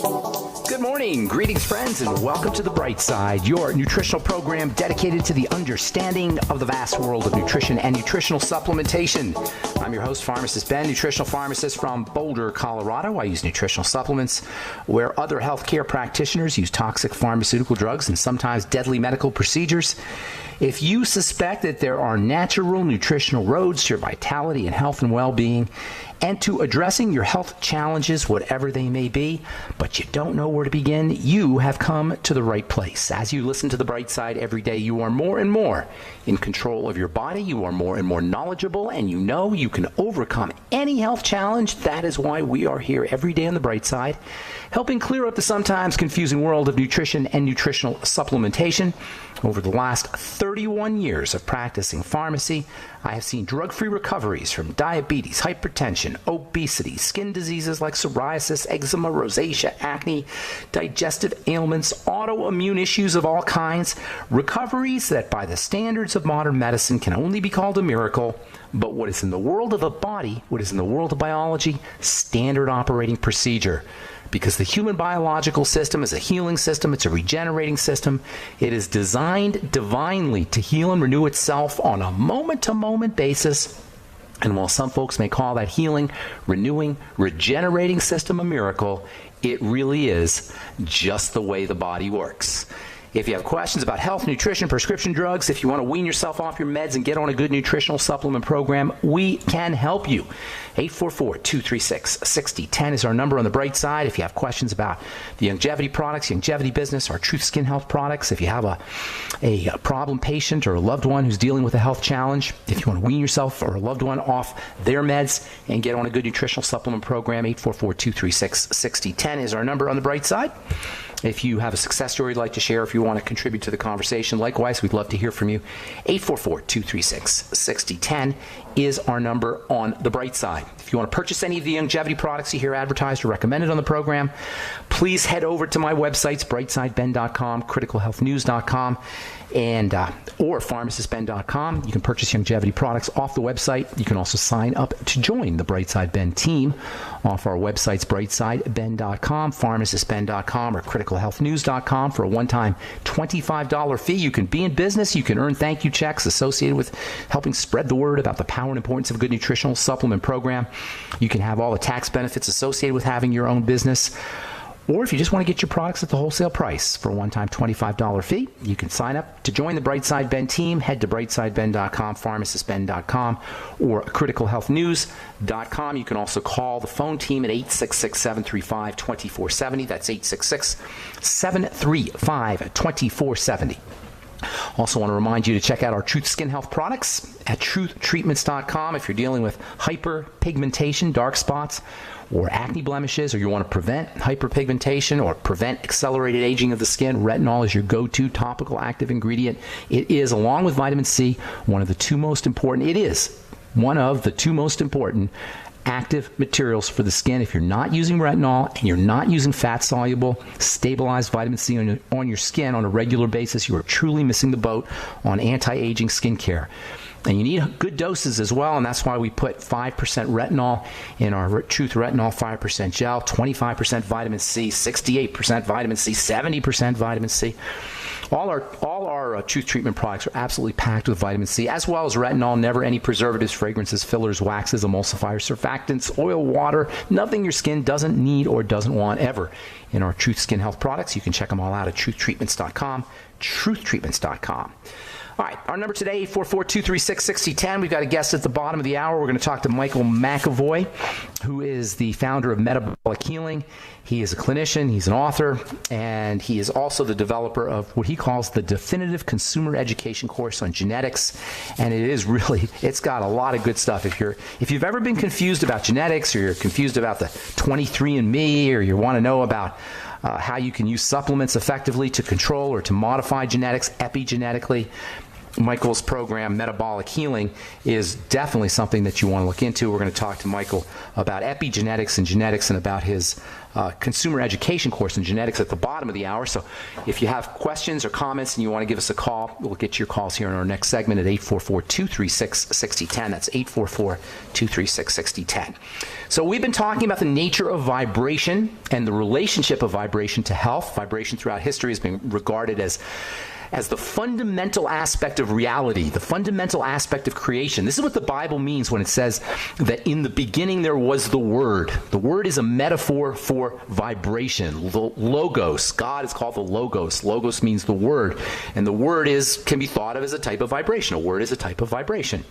Good morning, greetings friends, and welcome to The Bright Side, your nutritional program dedicated to the understanding of the vast world of nutrition and nutritional supplementation. I'm your host, Pharmacist Ben, nutritional pharmacist from Boulder, Colorado. I use nutritional supplements where other healthcare practitioners use toxic pharmaceutical drugs and sometimes deadly medical procedures. If you suspect that there are natural nutritional roads to your vitality and health and well-being, and to addressing your health challenges, whatever they may be, but you don't know where to begin, you have come to the right place. As you listen to The Bright Side every day, you are more and more in control of your body, you are more and more knowledgeable, and you know you can overcome any health challenge. That is why we are here every day on The Bright Side, helping clear up the sometimes confusing world of nutrition and nutritional supplementation. Over the last 31 years of practicing pharmacy, I have seen drug-free recoveries from diabetes, hypertension, obesity, skin diseases like psoriasis, eczema, rosacea, acne, digestive ailments, autoimmune issues of all kinds, recoveries that by the standards of modern medicine can only be called a miracle, but what is in the world of the body, what is in the world of biology, standard operating procedure. Because the human biological system is a healing system, it's a regenerating system. It is designed divinely to heal and renew itself on a moment-to-moment basis. And while some folks may call that healing, renewing, regenerating system a miracle, it really is just the way the body works. If you have questions about health, nutrition, prescription drugs, if you want to wean yourself off your meds and get on a good nutritional supplement program, we can help you. 844-236-6010 is our number on The Bright Side. If you have questions about the longevity products, longevity business, our Truth Skin Health products, if you have a problem patient or a loved one who's dealing with a health challenge, if you want to wean yourself or a loved one off their meds and get on a good nutritional supplement program, 844-236-6010 is our number on The Bright Side. If you have a success story you'd like to share, if you want to contribute to the conversation, likewise, we'd love to hear from you. 844-236-6010 is our number on The Bright Side. If you want to purchase any of the longevity products you hear advertised or recommended on the program, please head over to my websites, brightsideben.com, criticalhealthnews.com, and or pharmacistben.com. You can purchase longevity products off the website. You can also sign up to join the Brightside Ben team off our websites, brightsideben.com, pharmacistben.com, or criticalhealthnews.com for a one-time $25 fee. You can be in business. You can earn thank you checks associated with helping spread the word about the power and importance of a good nutritional supplement program. You can have all the tax benefits associated with having your own business. Or if you just want to get your products at the wholesale price for a one-time $25 fee, you can sign up to join the Brightside Ben team. Head to brightsideben.com, pharmacistben.com, or criticalhealthnews.com. You can also call the phone team at 866-735-2470. That's 866-735-2470. Also want to remind you to check out our Truth Skin Health products at truthtreatments.com if you're dealing with hyperpigmentation, dark spots, or acne blemishes, or you want to prevent hyperpigmentation or prevent accelerated aging of the skin. Retinol is your go-to topical active ingredient. It is, along with vitamin C, one of the two most important active materials for the skin. If you're not using retinol and you're not using fat-soluble, stabilized vitamin C on your skin on a regular basis, you are truly missing the boat on anti-aging skincare. And you need good doses as well, and that's why we put 5% retinol in our Truth Retinol 5% gel, 25% vitamin C, 68% vitamin C, 70% vitamin C. All our Truth treatment products are absolutely packed with vitamin C, as well as retinol, never any preservatives, fragrances, fillers, waxes, emulsifiers, surfactants, oil, water, nothing your skin doesn't need or doesn't want ever in our Truth Skin Health products. You can check them all out at truthtreatments.com, truthtreatments.com. All right, our number today, 844-236-6010. We've got a guest at the bottom of the hour. We're going to talk to Michael McAvoy, who is the founder of Metabolic Healing. He is a clinician, he's an author, and he is also the developer of what he calls the definitive consumer education course on genetics. And it's got a lot of good stuff. If you've ever been confused about genetics, or you're confused about the 23andMe, or you want to know about how you can use supplements effectively to control or to modify genetics epigenetically, Michael's program, Metabolic Healing, is definitely something that you want to look into. We're going to talk to Michael about epigenetics and genetics and about his consumer education course in genetics at the bottom of the hour. So if you have questions or comments and you want to give us a call, we'll get your calls here in our next segment at 844-236-6010. That's 844-236-6010. So we've been talking about the nature of vibration and the relationship of vibration to health. Vibration throughout history has been regarded as the fundamental aspect of reality, the fundamental aspect of creation. This is what the Bible means when it says that in the beginning there was the Word. The Word is a metaphor for vibration. The Logos, God is called the Logos. Logos means the Word. And the Word can be thought of as a type of vibration. A word is a type of vibration.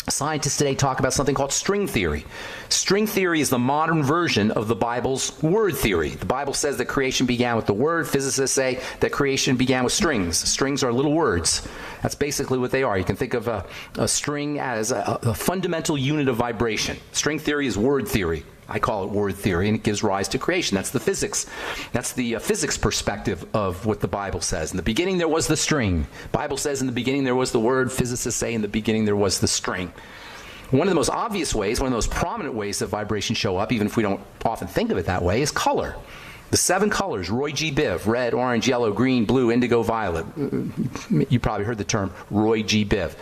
Scientists today talk about something called string theory. String theory is the modern version of the Bible's word theory. The Bible says that creation began with the word. Physicists say that creation began with strings. Strings are little words. That's basically what they are. You can think of a string as a fundamental unit of vibration. String theory is word theory. I call it word theory, and it gives rise to creation. That's the physics. That's the physics perspective of what the Bible says. In the beginning, there was the string. Bible says in the beginning, there was the word. Physicists say in the beginning, there was the string. One of the most obvious ways, one of the most prominent ways that vibrations show up, even if we don't often think of it that way, is color. The 7 colors, Roy G. Biv: red, orange, yellow, green, blue, indigo, violet. You probably heard the term Roy G. Biv.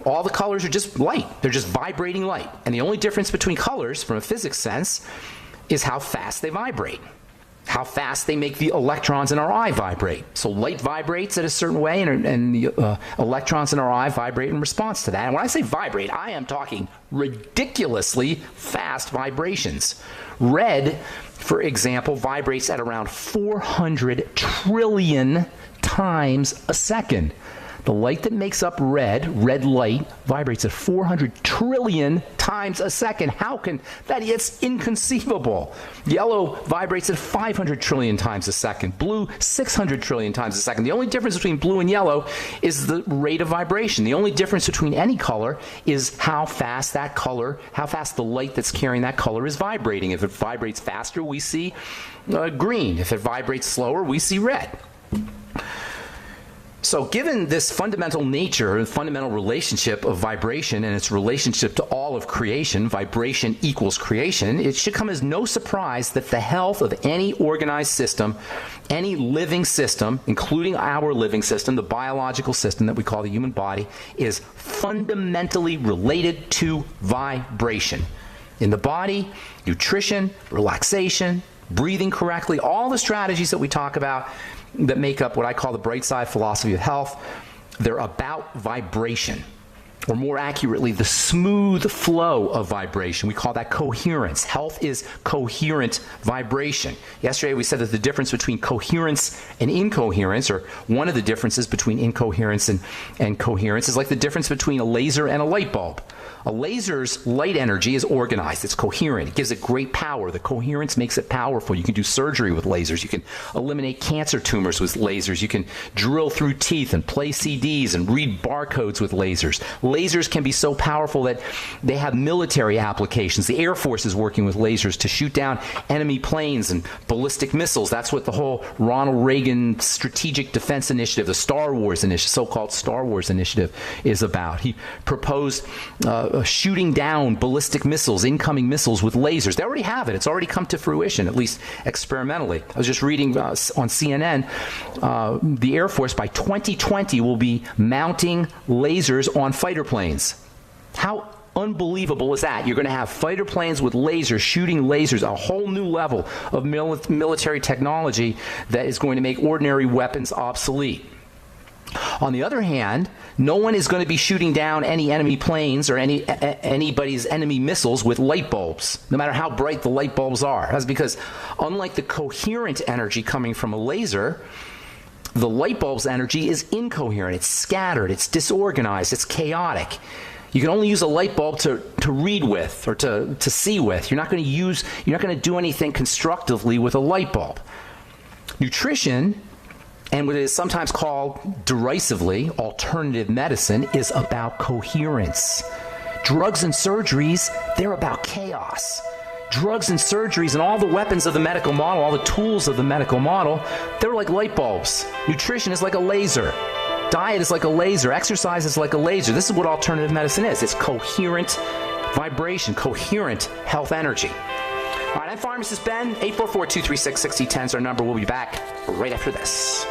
All the colors are just light. They're just vibrating light. And the only difference between colors, from a physics sense, is how fast they vibrate, how fast they make the electrons in our eye vibrate. So light vibrates in a certain way, and the electrons in our eye vibrate in response to that. And when I say vibrate, I am talking ridiculously fast vibrations. Red, for example, vibrates at around 400 trillion times a second. The light that makes up red light, vibrates at 400 trillion times a second. How can that? It's inconceivable. Yellow vibrates at 500 trillion times a second. Blue, 600 trillion times a second. The only difference between blue and yellow is the rate of vibration. The only difference between any color is how fast the light that's carrying that color is vibrating. If it vibrates faster, we see green. If it vibrates slower, we see red. So given this fundamental nature, the fundamental relationship of vibration and its relationship to all of creation, vibration equals creation, it should come as no surprise that the health of any organized system, any living system, including our living system, the biological system that we call the human body, is fundamentally related to vibration. In the body, nutrition, relaxation, breathing correctly, all the strategies that we talk about that make up what I call the bright side philosophy of health, they're about vibration, or more accurately, the smooth flow of vibration. We call that coherence. Health is coherent vibration. Yesterday we said that the difference between coherence and incoherence, or one of the differences between incoherence and coherence, is like the difference between a laser and a light bulb. A laser's light energy is organized. It's coherent. It gives it great power. The coherence makes it powerful. You can do surgery with lasers. You can eliminate cancer tumors with lasers. You can drill through teeth and play CDs and read barcodes with lasers. Lasers can be so powerful that they have military applications. The Air Force is working with lasers to shoot down enemy planes and ballistic missiles. That's what the whole Ronald Reagan Strategic Defense Initiative, the Star Wars Initiative, so-called Star Wars Initiative, is about. He proposed shooting down ballistic missiles, incoming missiles with lasers. They already have it. It's already come to fruition, at least experimentally. I was just reading on CNN, the Air Force by 2020 will be mounting lasers on fighter planes. How unbelievable is that? You're going to have fighter planes with lasers, shooting lasers, a whole new level of military technology that is going to make ordinary weapons obsolete. On the other hand, no one is going to be shooting down any enemy planes or anybody's enemy missiles with light bulbs, no matter how bright the light bulbs are. That's because, unlike the coherent energy coming from a laser, the light bulb's energy is incoherent. It's scattered. It's disorganized. It's chaotic. You can only use a light bulb to read with or to see with. You're not going to do anything constructively with a light bulb. Nutrition, and what is sometimes called derisively alternative medicine, is about coherence. Drugs and surgeries, they're about chaos. Drugs and surgeries and all the weapons of the medical model, all the tools of the medical model, they're like light bulbs. Nutrition is like a laser. Diet is like a laser. Exercise is like a laser. This is what alternative medicine is. It's coherent vibration, coherent health energy. All right, I'm Pharmacist Ben. 844-236-6010 is our number. We'll be back right after this.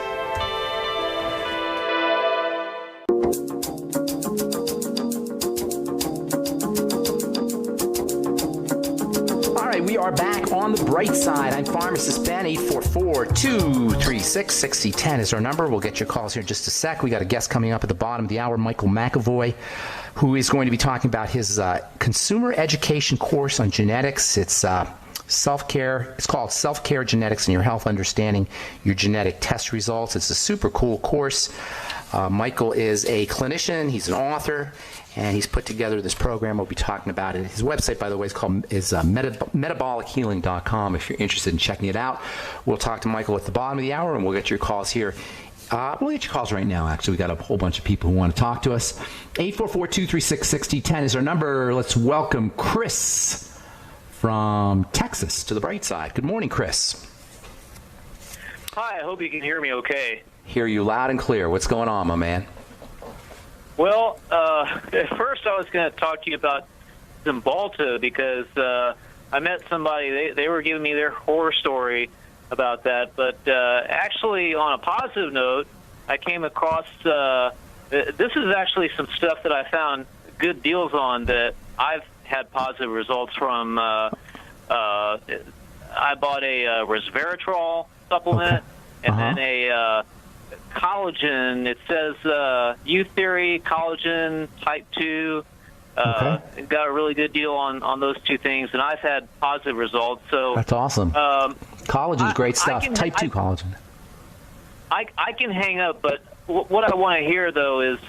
We are back on the bright side. I'm Pharmacist Ben. 844-236-6010 is our number. We'll get your calls here in just a sec. We got a guest coming up at the bottom of the hour, Michael McAvoy, who is going to be talking about his consumer education course on genetics. It's self-care. It's called Self-Care Genetics and Your Health Understanding Your Genetic Test Results. It's a super cool course. Michael is a clinician. He's an author. And he's put together this program. We'll be talking about it. His website, by the way, is metabolichealing.com if you're interested in checking it out. We'll talk to Michael at the bottom of the hour, and we'll get your calls here. We'll get your calls right now, actually. We got a whole bunch of people who want to talk to us. 844-236-6010 is our number. Let's welcome Chris from Texas to the bright side. Good morning, Chris. Hi, I hope you can hear me okay. Hear you loud and clear. What's going on, my man? Well, at first I was going to talk to you about Cymbalta because I met somebody, they were giving me their horror story about that. But actually, on a positive note, I came across, this is actually some stuff that I found good deals on that I've had positive results from. I bought a resveratrol supplement and then a collagen. It says U-Theory, collagen, type 2. Got a really good deal on those two things, and I've had positive results. So that's awesome. Collagen's great stuff. Type 2 collagen. I can hang up, but what I want to hear, though, is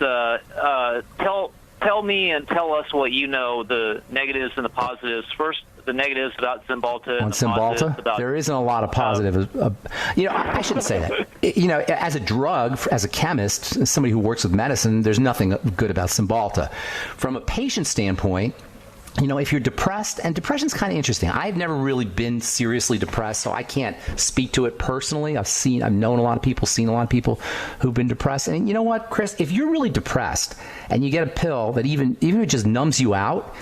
tell me and tell us what you know, the negatives and the positives. First, the negatives about Cymbalta. On Cymbalta, there isn't a lot of positive. I shouldn't say that. As a drug, as a chemist, as somebody who works with medicine, there's nothing good about Cymbalta. From a patient standpoint, if you're depressed, and depression's kind of interesting. I've never really been seriously depressed, so I can't speak to it personally. I've known a lot of people, seen a lot of people who've been depressed. And you know what, Chris? If you're really depressed and you get a pill that even if it just numbs you out,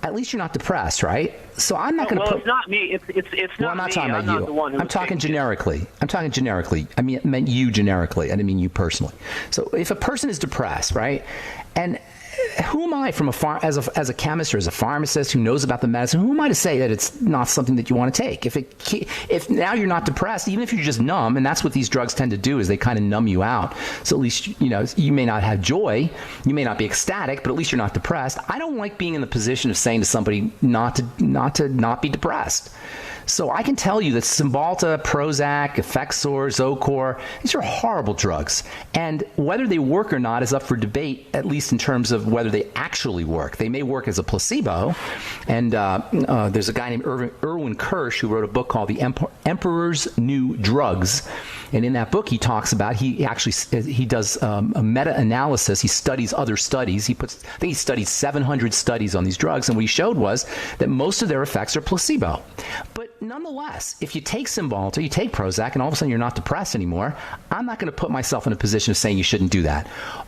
at least you're not depressed, right? So I'm not going to put. It's not me. It's not me. I'm not talking about you. I'm talking generically. I meant you generically. I didn't mean you personally. So if a person is depressed, right, and who am I as a chemist or as a pharmacist who knows about the medicine? Who am I to say that it's not something that you want to take? If now you're not depressed, even if you're just numb, and that's what these drugs tend to do, is they kind of numb you out. So at least you may not have joy, you may not be ecstatic, but at least you're not depressed. I don't like being in the position of saying to somebody not to be depressed. So I can tell you that Cymbalta, Prozac, Effexor, Zocor, these are horrible drugs. And whether they work or not is up for debate, at least in terms of whether they actually work. They may work as a placebo. And there's a guy named Erwin Kirsch who wrote a book called The Emperor's New Drugs. And in that book, he talks about, he does a meta-analysis. He studies other studies. I think he studied 700 studies on these drugs. And what he showed was that most of their effects are placebo. But nonetheless, if you take Cymbalta, you take Prozac, and all of a sudden you're not depressed anymore, I'm not going to put myself in a position of saying you shouldn't do that.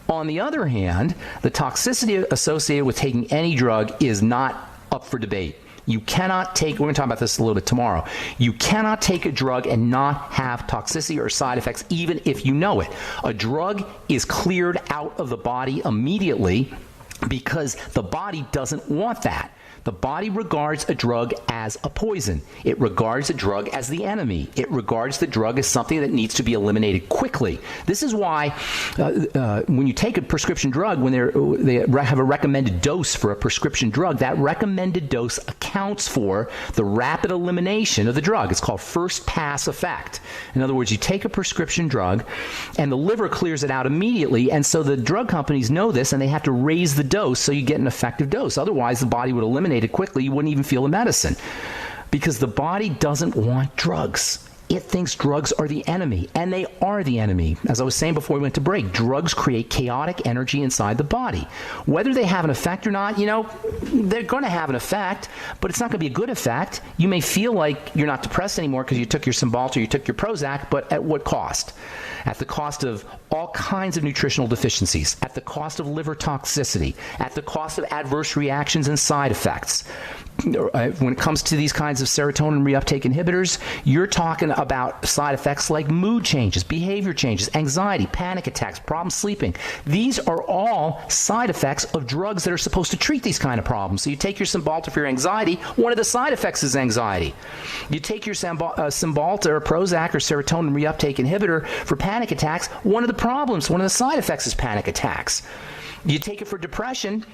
On the other hand, the toxicity associated with taking any drug is not up for debate. You cannot take, we're going to talk about this a little bit tomorrow, you cannot take a drug and not have toxicity or side effects even if you know it. A drug is cleared out of the body immediately because the body doesn't want that. The body regards a drug as a poison. It regards a drug as the enemy. It regards the drug as something that needs to be eliminated quickly. This is why when you take a prescription drug, when they have a recommended dose for a prescription drug, that recommended dose accounts for the rapid elimination of the drug. It's called first pass effect. In other words, you take a prescription drug and the liver clears it out immediately, and so the drug companies know this and they have to raise the dose so you get an effective dose. Otherwise, the body would eliminate it quickly. You wouldn't even feel the medicine because the body doesn't want drugs. It thinks drugs are the enemy, and they are the enemy. As I was saying before we went to break, drugs create chaotic energy inside the body. Whether they have an effect or not, they're going to have an effect, but it's not going to be a good effect. You may feel like you're not depressed anymore because you took your Cymbalta, you took your Prozac, but at what cost? At the cost of all kinds of nutritional deficiencies, at the cost of liver toxicity, at the cost of adverse reactions and side effects. When it comes to these kinds of serotonin reuptake inhibitors, you're talking about side effects like mood changes, behavior changes, anxiety, panic attacks, problems sleeping. These are all side effects of drugs that are supposed to treat these kind of problems. So you take your Cymbalta for your anxiety, one of the side effects is anxiety. You take your Cymbalta or Prozac or serotonin reuptake inhibitor for panic attacks, one of the problems, one of the side effects is panic attacks. You take it for depression,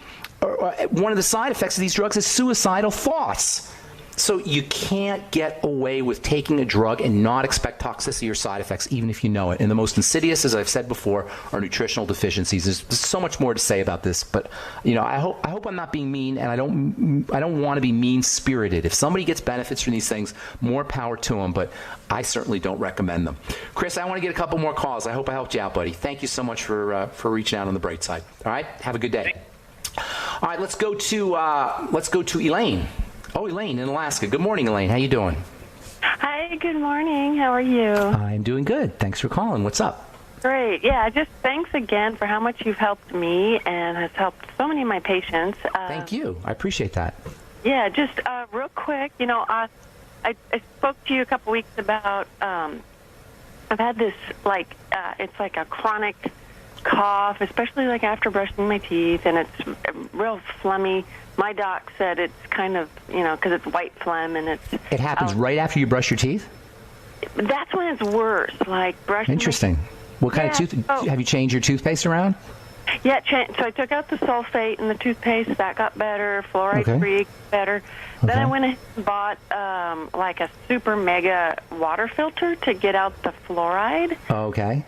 one of the side effects of these drugs is suicidal thoughts. So you can't get away with taking a drug and not expect toxicity or side effects, even if you know it. And the most insidious, as I've said before, are nutritional deficiencies. There's so much more to say about this, but I hope I'm not being mean, and I don't want to be mean-spirited. If somebody gets benefits from these things, more power to them, but I certainly don't recommend them. Chris, I want to get a couple more calls. I hope I helped you out, buddy. Thank you so much for reaching out on the bright side. All right, have a good day. All right, let's go to Elaine. Oh, Elaine in Alaska. Good morning, Elaine. How you doing? Hi, good morning. How are you? I'm doing good. Thanks for calling. What's up? Great. Yeah, just thanks again for how much you've helped me and has helped so many of my patients. Thank you. I appreciate that. Yeah, just real quick, I spoke to you a couple weeks about, I've had this, it's like a chronic cough, especially like after brushing my teeth, and it's real phlegmy. My doc said it's kind of, because it's white phlegm and it's... It happens right after you brush your teeth? That's when it's worse, like brushing... Interesting. What kind of tooth... Have you changed your toothpaste around? Yeah, so I took out the sulfate in the toothpaste. That got better. Fluoride-free better. Okay. Then I went ahead and bought like a super mega water filter to get out the fluoride. Okay.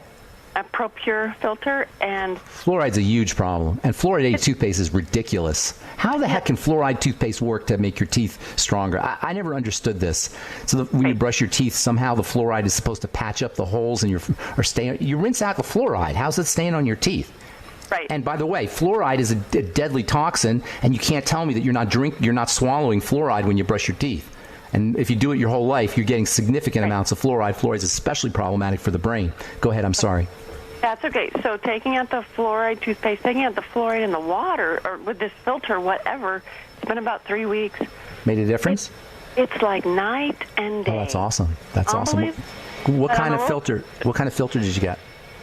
A ProPure filter, and... Fluoride's a huge problem, and fluoridated toothpaste is ridiculous. How the heck can fluoride toothpaste work to make your teeth stronger? I never understood this. So when you brush your teeth, somehow the fluoride is supposed to patch up the holes in you rinse out the fluoride. How's it staying on your teeth? Right. And by the way, fluoride is a deadly toxin, and you can't tell me that you're not swallowing fluoride when you brush your teeth. And if you do it your whole life, you're getting significant amounts of fluoride. Fluoride is especially problematic for the brain. Go ahead. I'm sorry. That's okay. So taking out the fluoride toothpaste, taking out the fluoride in the water, or with this filter, whatever, it's been about 3 weeks. Made a difference? It's like night and day. Oh, that's awesome. That's awesome. What kind of filter? What kind of filter did you get?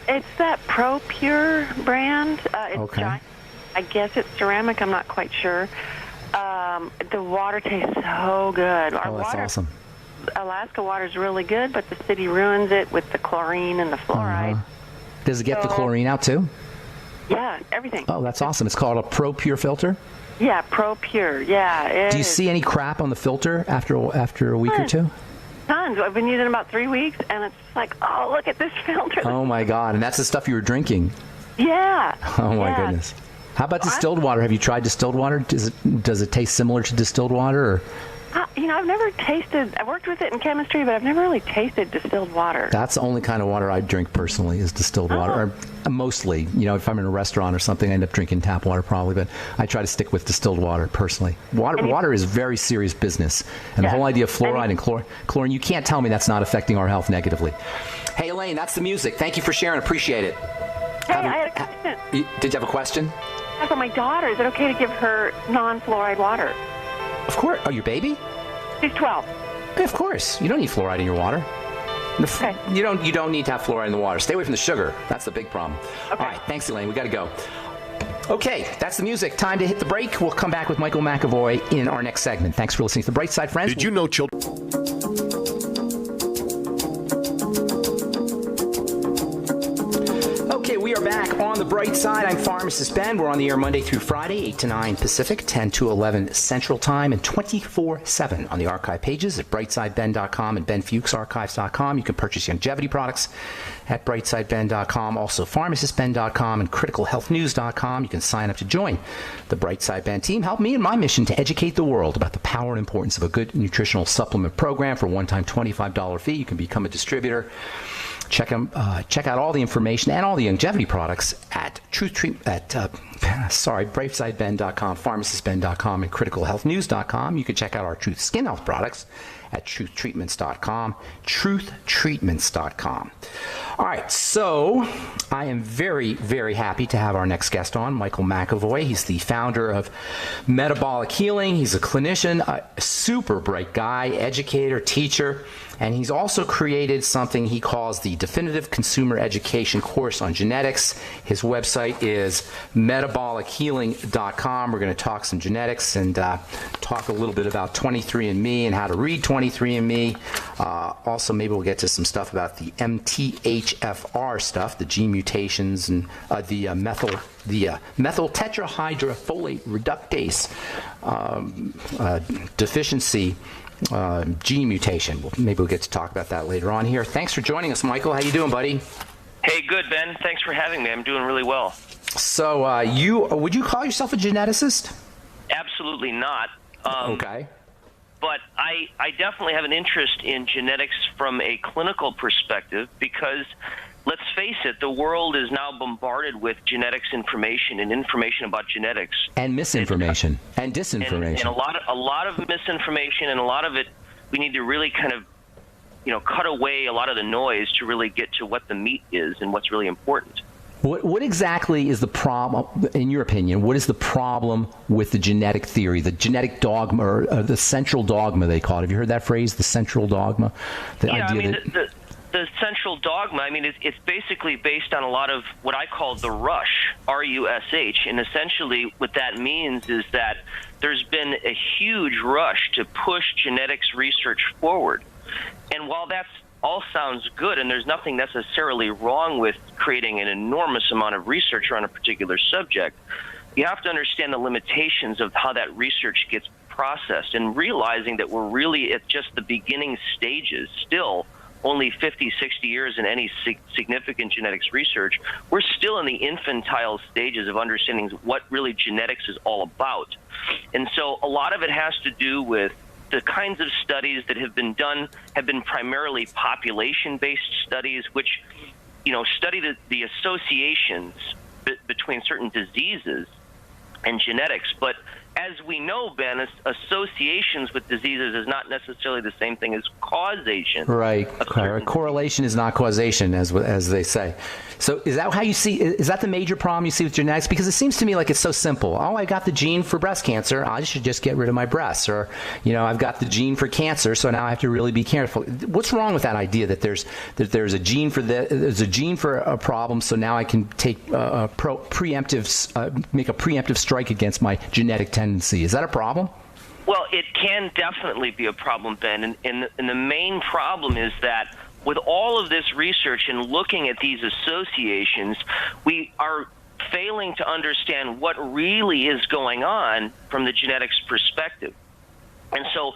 It's that ProPure brand. It's okay. Giant. I guess it's ceramic. I'm not quite sure. The water tastes so good. That's awesome. Alaska water is really good, but the city ruins it with the chlorine and the fluoride. Uh-huh. Does it get the chlorine out too? Yeah, everything. Oh, that's awesome. It's called a ProPure filter? Yeah, ProPure. Yeah. Do you see any crap on the filter after a week or two? Tons. I've been using it about 3 weeks, and it's like, oh, look at this filter. Oh, my God. And that's the stuff you were drinking? Yeah. Oh, my goodness. How about distilled water? Have you tried distilled water? Does it taste similar to distilled water? Or? I've never tasted... I worked with it in chemistry, but I've never really tasted distilled water. That's the only kind of water I drink personally is distilled water. Or mostly, if I'm in a restaurant or something, I end up drinking tap water probably, but I try to stick with distilled water personally. Water is very serious business. And the whole idea of fluoride and chlorine, you can't tell me that's not affecting our health negatively. Hey, Elaine, that's the music. Thank you for sharing. Appreciate it. Hey, I had a question. Did you have a question? For my daughter, is it okay to give her non-fluoride water? Of course. Oh, your baby? She's 12. Of course. You don't need fluoride in your water. Okay. You don't need to have fluoride in the water. Stay away from the sugar. That's the big problem. Okay. All right. Thanks, Elaine. We got to go. Okay, that's the music. Time to hit the break. We'll come back with Michael McAvoy in our next segment. Thanks for listening to The Bright Side, friends. Did you know children... Okay, we are back on The The Bright Side. I'm Pharmacist Ben. We're on the air Monday through Friday, 8 to 9 Pacific, 10 to 11 Central Time, and 24/7 on the archive pages at brightsideben.com and benfuchsarchives.com. You can purchase longevity products at brightsideben.com, also pharmacistben.com and criticalhealthnews.com. You can sign up to join the Bright Side Ben team. Help me in my mission to educate the world about the power and importance of a good nutritional supplement program. For a one-time $25 fee, you can become a distributor. Check out all the information and all the longevity products at brightsideben.com, pharmacistben.com, and criticalhealthnews.com. You can check out our Truth Skin Health products at truthtreatments.com, truthtreatments.com. All right, so I am very, very happy to have our next guest on, Michael McAvoy. He's the founder of Metabolic Healing. He's a clinician, a super bright guy, educator, teacher, and he's also created something he calls the Definitive Consumer Education Course on Genetics. His website is metabolichealing.com. We're going to talk some genetics and talk a little bit about 23andMe and how to read 23andMe. Also, maybe we'll get to some stuff about the MTHFR stuff, the gene mutations, and the methyl tetrahydrofolate reductase deficiency gene mutation. Maybe we'll get to talk about that later on here. Thanks for joining us, Michael. How you doing, buddy? Hey, good, Ben. Thanks for having me. I'm doing really well. So, would you call yourself a geneticist? Absolutely not. Okay. But I definitely have an interest in genetics from a clinical perspective because, let's face it, the world is now bombarded with genetics information and information about genetics. And misinformation and disinformation. And a lot of misinformation, and a lot of it we need to really kind of, cut away a lot of the noise to really get to what the meat is and what's really important. What exactly is the problem, in your opinion? What is the problem with the genetic theory, the genetic dogma, or the central dogma they call it? Have you heard that phrase, the central dogma? The central dogma, it's basically based on a lot of what I call the rush, R-U-S-H, and essentially what that means is that there's been a huge rush to push genetics research forward. And while that's all sounds good, and there's nothing necessarily wrong with creating an enormous amount of research on a particular subject, you have to understand the limitations of how that research gets processed and realizing that we're really at just the beginning stages still. Only 50, 60 years in any significant genetics research, we're still in the infantile stages of understanding what really genetics is all about. And so a lot of it has to do with the kinds of studies that have been done have been primarily population-based studies, which, study the associations between certain diseases and genetics. But as we know, Ben, associations with diseases is not necessarily the same thing as causation. Right. Correlation is not causation, as they say. So is that how you see? Is that the major problem you see with genetics? Because it seems to me like it's so simple. Oh, I got the gene for breast cancer. I should just get rid of my breasts. Or, I've got the gene for cancer, so now I have to really be careful. What's wrong with that idea that there's a gene for there's a gene for a problem, so now I can take make a preemptive strike against my genetic tendency? Is that a problem? Well, it can definitely be a problem, Ben. And the main problem is that with all of this research and looking at these associations, we are failing to understand what really is going on from the genetics perspective. And so,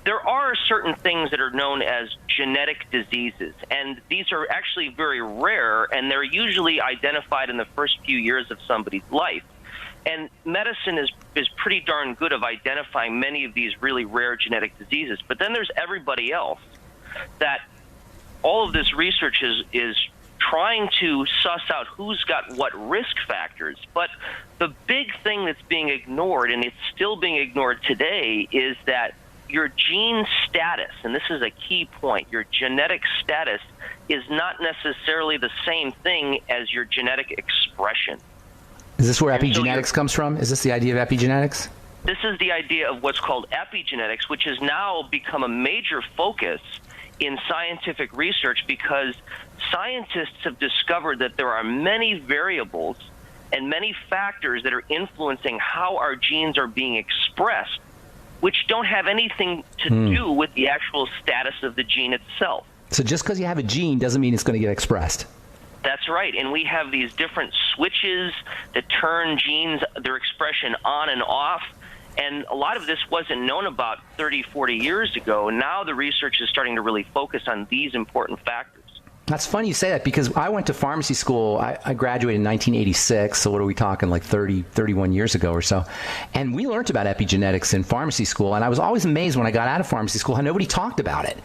there are certain things that are known as genetic diseases, and these are actually very rare, and they're usually identified in the first few years of somebody's life. And medicine is pretty darn good of identifying many of these really rare genetic diseases. But then there's everybody else that all of this research is trying to suss out who's got what risk factors. But the big thing that's being ignored, and it's still being ignored today, is that your gene status, and this is a key point, your genetic status is not necessarily the same thing as your genetic expression. Is this where epigenetics comes from? Is this the idea of epigenetics? This is the idea of what's called epigenetics, which has now become a major focus in scientific research because scientists have discovered that there are many variables and many factors that are influencing how our genes are being expressed, which don't have anything to do with the actual status of the gene itself. So just because you have a gene doesn't mean it's going to get expressed. That's right. And we have these different switches that turn genes, their expression on and off. And a lot of this wasn't known about 30, 40 years ago. Now the research is starting to really focus on these important factors. That's funny you say that, because I went to pharmacy school. I graduated in 1986, so what are we talking, like 31 years ago or so. And we learned about epigenetics in pharmacy school, and I was always amazed when I got out of pharmacy school how nobody talked about it.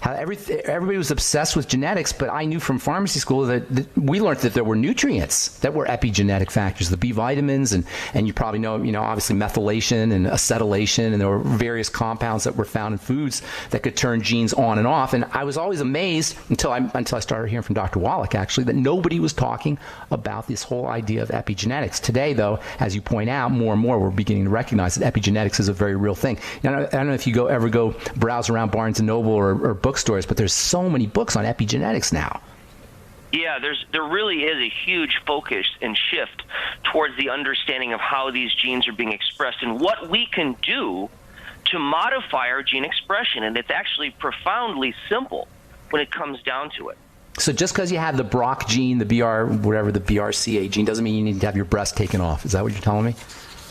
How everybody was obsessed with genetics, but I knew from pharmacy school that we learned that there were nutrients that were epigenetic factors, the B vitamins, and you probably know, obviously methylation and acetylation, and there were various compounds that were found in foods that could turn genes on and off. And I was always amazed until I started hearing from Dr. Wallach, actually, that nobody was talking about this whole idea of epigenetics. Today, though, as you point out, more and more we're beginning to recognize that epigenetics is a very real thing. I don't know if you ever go browse around Barnes & Noble or bookstores, but there's so many books on epigenetics now. Yeah, there really is a huge focus and shift towards the understanding of how these genes are being expressed and what we can do to modify our gene expression. And it's actually profoundly simple when it comes down to it. So just because you have the BRCA gene, the BRCA gene, doesn't mean you need to have your breast taken off. Is that what you're telling me?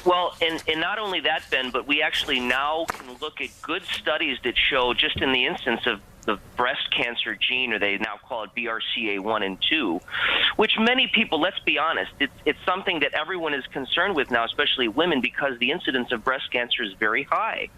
Well, and not only that, Ben, but we actually now can look at good studies that show, just in the instance of the breast cancer gene, or they now call it BRCA1 and 2, which many people, let's be honest, it's something that everyone is concerned with now, especially women, because the incidence of breast cancer is very high.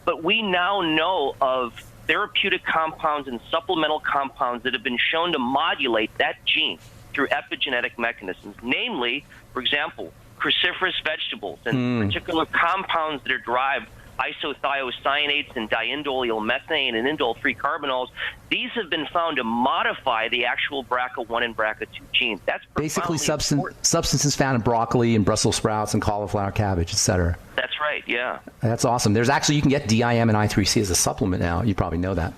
But we now know of therapeutic compounds and supplemental compounds that have been shown to modulate that gene through epigenetic mechanisms, namely, for example, cruciferous vegetables and particular compounds that are derived, isothiocyanates and diindolyl methane and indole-3 carbanols. These have been found to modify the actual BRCA1 and BRCA2 genes. That's basically substances found in broccoli and Brussels sprouts and cauliflower cabbage, etc. That's right, yeah. That's awesome. There's actually, you can get DIM and I3C as a supplement now. You probably know that.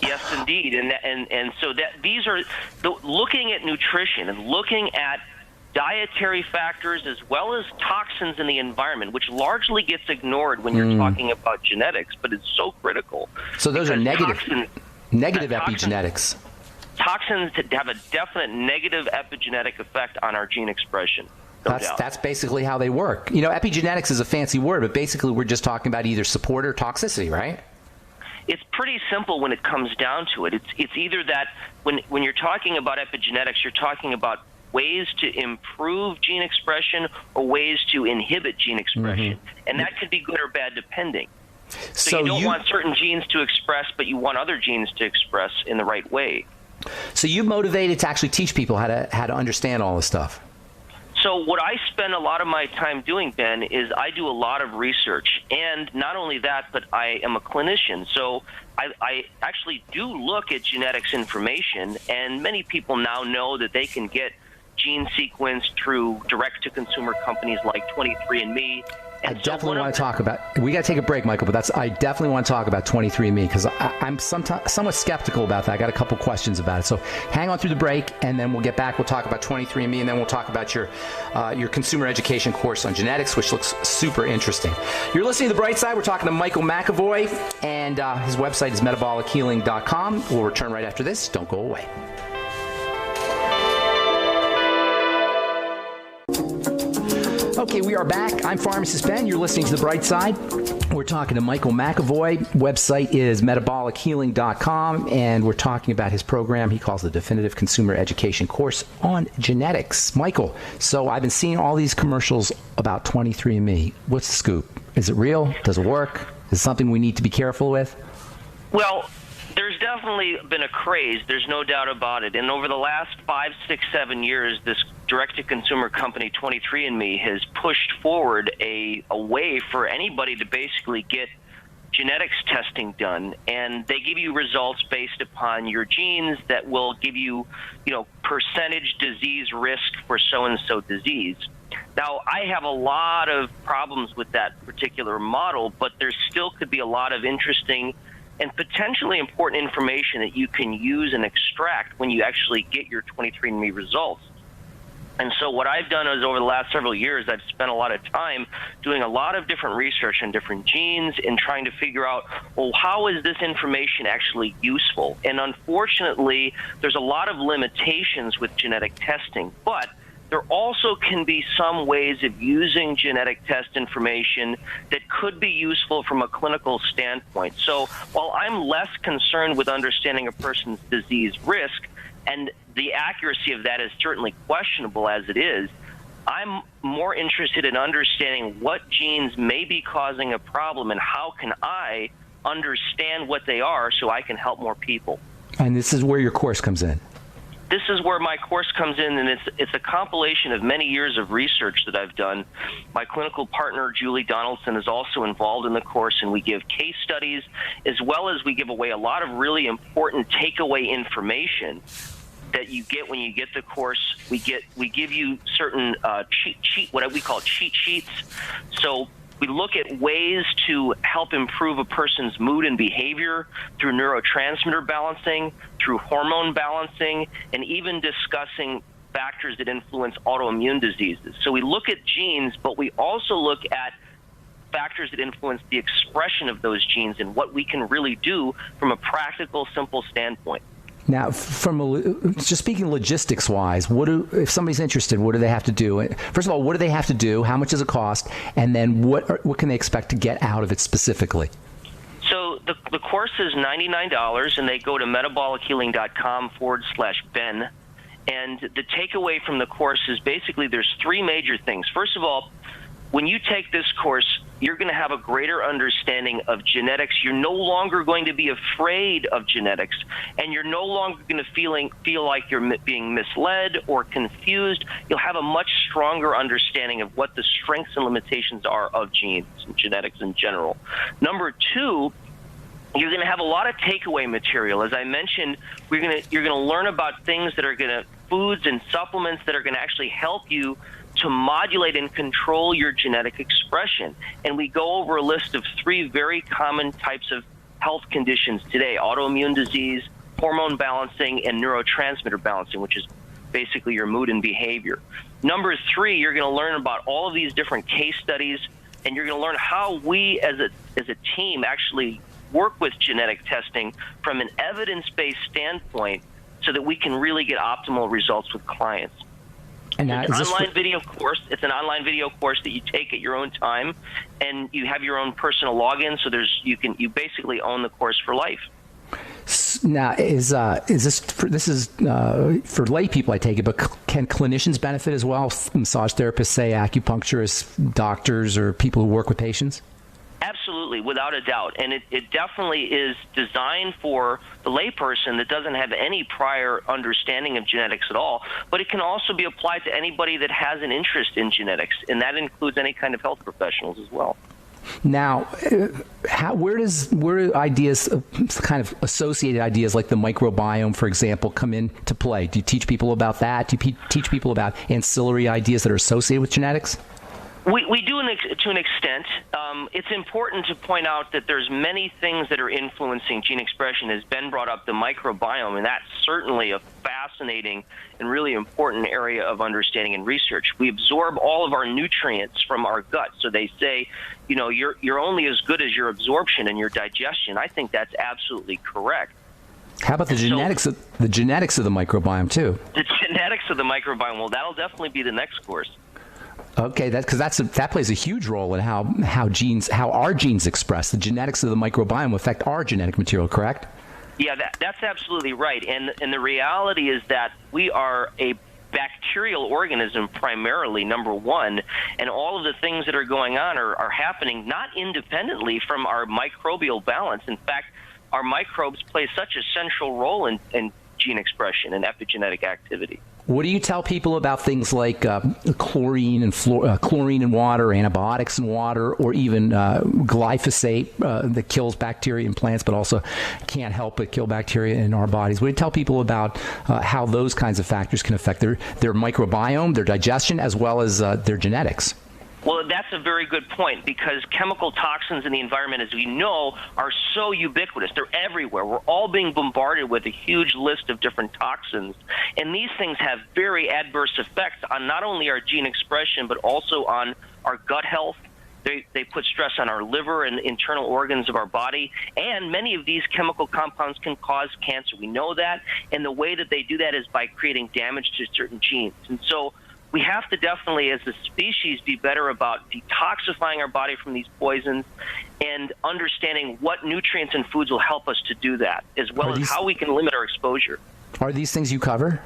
Yes, indeed. And so that these are looking at nutrition and looking at dietary factors as well as toxins in the environment, which largely gets ignored when you're talking about genetics, but it's so critical. So those are negative epigenetics. Toxins have a definite negative epigenetic effect on our gene expression. That's basically how they work. Epigenetics is a fancy word, but basically we're just talking about either support or toxicity, right? It's pretty simple when it comes down to it. It's either that when you're talking about epigenetics, you're talking about ways to improve gene expression or ways to inhibit gene expression. And that could be good or bad depending. So you don't want certain genes to express, but you want other genes to express in the right way. So you're motivated to actually teach people how to understand all this stuff. So what I spend a lot of my time doing, Ben, is I do a lot of research. And not only that, but I am a clinician. So I actually do look at genetics information, and many people now know that they can get gene sequenced through direct-to-consumer companies like 23andMe. I definitely want to talk about, we got to take a break, Michael, but I definitely want to talk about 23andMe, because I'm somewhat skeptical about that. I got a couple questions about it. So hang on through the break, and then we'll get back. We'll talk about 23andMe, and then we'll talk about your consumer education course on genetics, which looks super interesting. You're listening to The Bright Side. We're talking to Michael McAvoy, and his website is metabolichealing.com. We'll return right after this. Don't go away. Okay, we are back. I'm Pharmacist Ben. You're listening to The Bright Side. We're talking to Michael McAvoy. Website is metabolichealing.com, and we're talking about his program he calls the Definitive Consumer Education Course on Genetics. Michael, so I've been seeing all these commercials about 23andMe. What's the scoop? Is it real? Does it work? Is it something we need to be careful with? Well, there's definitely been a craze. There's no doubt about it. And over the last 5, 6, 7 years, this direct-to-consumer company 23andMe has pushed forward a way for anybody to basically get genetics testing done, and they give you results based upon your genes that will give you, percentage disease risk for so-and-so disease. Now, I have a lot of problems with that particular model, but there still could be a lot of interesting and potentially important information that you can use and extract when you actually get your 23andMe results. And so what I've done is over the last several years, I've spent a lot of time doing a lot of different research on different genes and trying to figure out, well, how is this information actually useful? And unfortunately, there's a lot of limitations with genetic testing, but there also can be some ways of using genetic test information that could be useful from a clinical standpoint. So while I'm less concerned with understanding a person's disease risk, and the accuracy of that is certainly questionable as it is, I'm more interested in understanding what genes may be causing a problem and how can I understand what they are so I can help more people. And this is where your course comes in. This is where my course comes in, and it's a compilation of many years of research that I've done. My clinical partner, Julie Donaldson, is also involved in the course, and we give case studies as well as we give away a lot of really important takeaway information that you get when you get the course. We give you certain what we call cheat sheets. So we look at ways to help improve a person's mood and behavior through neurotransmitter balancing, through hormone balancing, and even discussing factors that influence autoimmune diseases. So we look at genes, but we also look at factors that influence the expression of those genes and what we can really do from a practical, simple standpoint. Now, just speaking logistics-wise, if somebody's interested, what do they have to do? First of all, what do they have to do? How much does it cost? And then what can they expect to get out of it specifically? So the course is $99, and they go to metabolichealing.com/Ben. And the takeaway from the course is basically there's three major things. First of all, when you take this course, you're going to have a greater understanding of genetics. You're no longer going to be afraid of genetics, and you're no longer going to feel like you're being misled or confused. You'll have a much stronger understanding of what the strengths and limitations are of genes and genetics in general. Number two, you're going to have a lot of takeaway material. As I mentioned, you're going to learn about things that are foods and supplements that are going to actually help you to modulate and control your genetic expression. And we go over a list of three very common types of health conditions today: autoimmune disease, hormone balancing, and neurotransmitter balancing, which is basically your mood and behavior. Number three, you're going to learn about all of these different case studies, and you're going to learn how we as a team actually work with genetic testing from an evidence-based standpoint so that we can really get optimal results with clients. And It's an online video course. It's an online video course that you take at your own time, and you have your own personal login. So you basically own the course for life. Now, is this for lay people? I take it, but can clinicians benefit as well? Massage therapists, say acupuncturists, doctors, or people who work with patients? Absolutely, without a doubt. And it definitely is designed for the layperson that doesn't have any prior understanding of genetics at all. But it can also be applied to anybody that has an interest in genetics, and that includes any kind of health professionals as well. Now, where do ideas, kind of associated ideas like the microbiome, for example, come into play? Do you teach people about that? Do you teach people about ancillary ideas that are associated with genetics? We do to an extent. It's important to point out that there's many things that are influencing gene expression. As Ben brought up, the microbiome, and that's certainly a fascinating and really important area of understanding and research. We absorb all of our nutrients from our gut. So they say, you're only as good as your absorption and your digestion. I think that's absolutely correct. How about the genetics of the microbiome too? The genetics of the microbiome. Well, that'll definitely be the next course. Okay, that plays a huge role in how our genes express. The genetics of the microbiome affect our genetic material, correct? Yeah, that's absolutely right. And the reality is that we are a bacterial organism primarily, number one, and all of the things that are going on are happening not independently from our microbial balance. In fact, our microbes play such a central role in gene expression and epigenetic activity. What do you tell people about things like chlorine in water, antibiotics in water, or even glyphosate that kills bacteria in plants, but also can't help but kill bacteria in our bodies? What do you tell people about how those kinds of factors can affect their microbiome, their digestion, as well as their genetics? Well, that's a very good point, because chemical toxins in the environment, as we know, are so ubiquitous. They're everywhere. We're all being bombarded with a huge list of different toxins. And these things have very adverse effects on not only our gene expression, but also on our gut health. They put stress on our liver and internal organs of our body. And many of these chemical compounds can cause cancer. We know that. And the way that they do that is by creating damage to certain genes. And so we have to definitely, as a species, be better about detoxifying our body from these poisons and understanding what nutrients and foods will help us to do that, as well as how we can limit our exposure. Are these things you cover?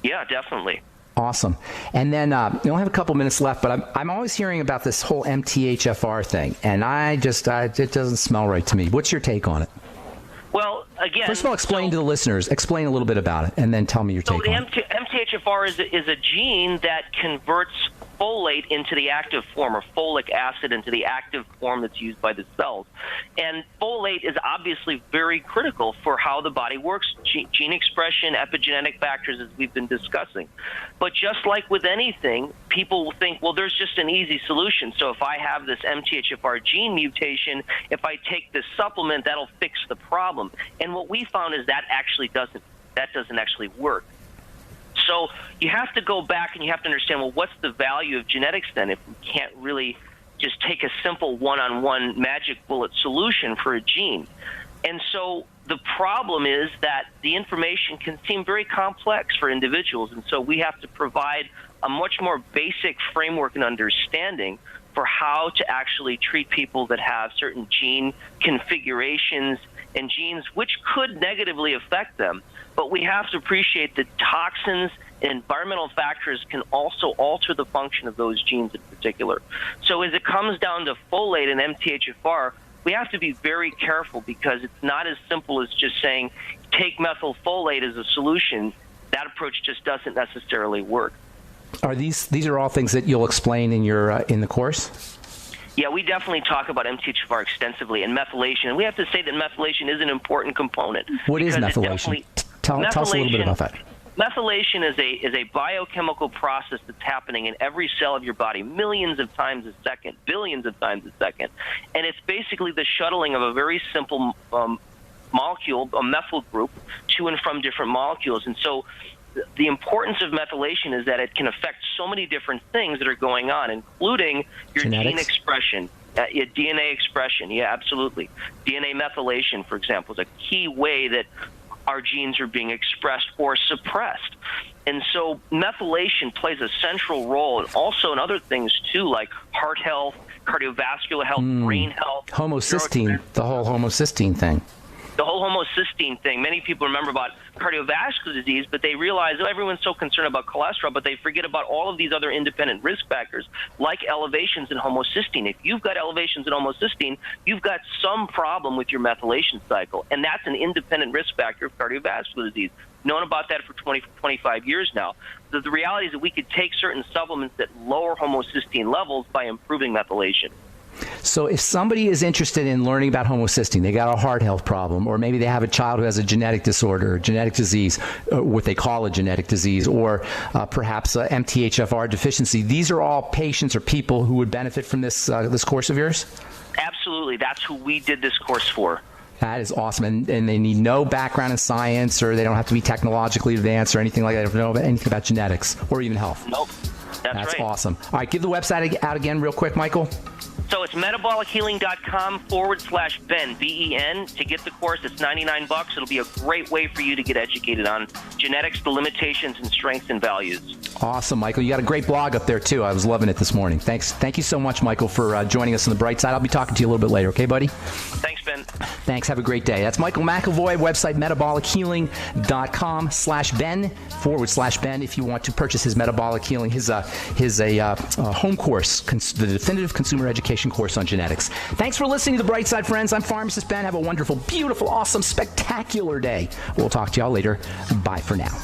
Yeah, definitely. Awesome. And then we only have a couple minutes left, but I'm always hearing about this whole MTHFR thing, and it doesn't smell right to me. What's your take on it? Well, again, first of all, explain to the listeners, explain a little bit about it, and then tell me your take on it. MTHFR is a gene that converts folate into the active form, or folic acid into the active form that's used by the cells. And folate is obviously very critical for how the body works, gene expression, epigenetic factors, as we've been discussing. But just like with anything, people will think, well, there's just an easy solution. So if I have this MTHFR gene mutation, if I take this supplement, that'll fix the problem. And what we found is that doesn't actually work. So you have to go back and you have to understand, well, what's the value of genetics then if we can't really just take a simple one-on-one magic bullet solution for a gene? And so the problem is that the information can seem very complex for individuals, and so we have to provide a much more basic framework and understanding for how to actually treat people that have certain gene configurations and genes which could negatively affect them. But we have to appreciate that toxins and environmental factors can also alter the function of those genes in particular. So as it comes down to folate and MTHFR, we have to be very careful, because it's not as simple as just saying take methylfolate as a solution. That approach just doesn't necessarily work. Are these are all things that you'll explain in your in the course? Yeah, we definitely talk about MTHFR extensively, and methylation. And we have to say that methylation is an important component. What is methylation? Tell us a little bit about that. Methylation is a biochemical process that's happening in every cell of your body, millions of times a second, billions of times a second. And it's basically the shuttling of a very simple molecule, a methyl group, to and from different molecules. And so the importance of methylation is that it can affect so many different things that are going on, including your gene expression, your DNA expression. Yeah, absolutely. DNA methylation, for example, is a key way that our genes are being expressed or suppressed. And so methylation plays a central role, and also in other things too, like heart health, cardiovascular health, brain health. Homocysteine, the whole homocysteine thing. The whole homocysteine thing. Many people remember about cardiovascular disease, but they realize, oh, everyone's so concerned about cholesterol, but they forget about all of these other independent risk factors, like elevations in homocysteine. If you've got elevations in homocysteine, you've got some problem with your methylation cycle, and that's an independent risk factor of cardiovascular disease. Known about that for 25 years now. The reality is that we could take certain supplements that lower homocysteine levels by improving methylation. So if somebody is interested in learning about homocysteine, they got a heart health problem, or maybe they have a child who has a genetic disorder, genetic disease, what they call a genetic disease, or perhaps a MTHFR deficiency, these are all patients or people who would benefit from this course of yours? Absolutely. That's who we did this course for. That is awesome. And they need no background in science, or they don't have to be technologically advanced or anything like that. They don't know anything about genetics or even health. Nope. That's right. Awesome. All right, give the website out again real quick, Michael. So it's metabolichealing.com/Ben, B-E-N. To get the course, it's $99. It'll be a great way for you to get educated on genetics, the limitations, and strengths and values. Awesome, Michael. You got a great blog up there, too. I was loving it this morning. Thanks. Thank you so much, Michael, for joining us on the bright side. I'll be talking to you a little bit later. Okay, buddy? Thanks, Ben. Thanks. Have a great day. That's Michael McAvoy, website metabolichealing.com/Ben/Ben if you want to purchase his Metabolic Healing, his home course, the definitive consumer education course on genetics. Thanks for listening to The Bright Side, friends. I'm Pharmacist Ben. Have a wonderful, beautiful, awesome, spectacular day. We'll talk to y'all later. Bye for now.